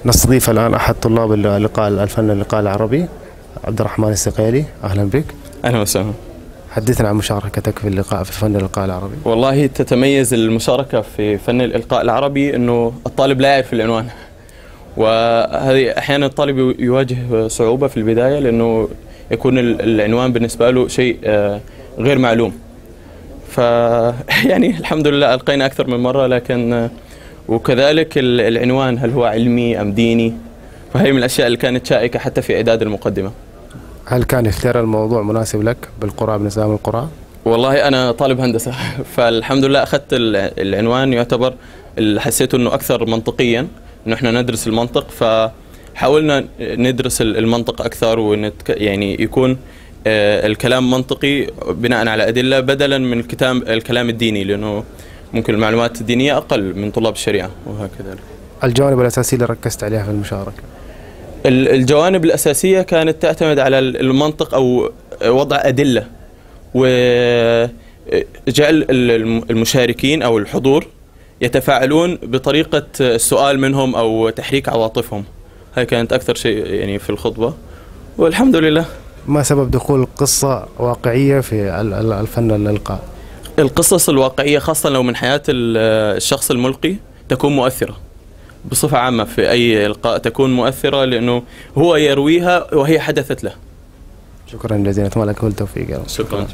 نستضيف الآن أحد طلاب اللقاء الفن اللقاء العربي، عبد الرحمن السقيلي. أهلا بك. أهلا وسهلا. حدثنا عن مشاركتك في اللقاء في فن اللقاء العربي. والله تتميز المشاركة في فن الإلقاء العربي أنه الطالب لا يعرف العنوان، وهذه أحيانا الطالب يواجه صعوبة في البداية لأنه يكون العنوان بالنسبة له شيء غير معلوم. يعني الحمد لله ألقينا أكثر من مرة، لكن وكذلك العنوان هل هو علمي أم ديني، فهي من الأشياء اللي كانت شائكة حتى في إعداد المقدمة. هل كان اختيار الموضوع مناسب لك بالقراءة بنظام القراءة؟ والله أنا طالب هندسة، فالحمد لله أخذت العنوان يعتبر اللي حسيته أنه أكثر منطقيا، أنه إحنا ندرس المنطق، فحاولنا ندرس المنطق أكثر، يعني يكون الكلام منطقي بناء على أدلة بدلا من الكلام الديني، لأنه ممكن المعلومات الدينية أقل من طلاب الشريعة وهكذا. الجوانب الأساسية اللي ركزت عليها في المشاركة؟ الجوانب الأساسية كانت تعتمد على المنطق أو وضع أدلة، وجعل المشاركين أو الحضور يتفاعلون بطريقة السؤال منهم أو تحريك عواطفهم. هاي كانت أكثر شيء يعني في الخطبة، والحمد لله. ما سبب دخول قصة واقعية في الفن الإلقاء؟ القصص الواقعية خاصة لو من حياة الشخص الملقي تكون مؤثرة بصفة عامة، في أي إلقاء تكون مؤثرة لأنه هو يرويها وهي حدثت له. شكرا جزيلا، أتمنى لك كل التوفيق. شكرا.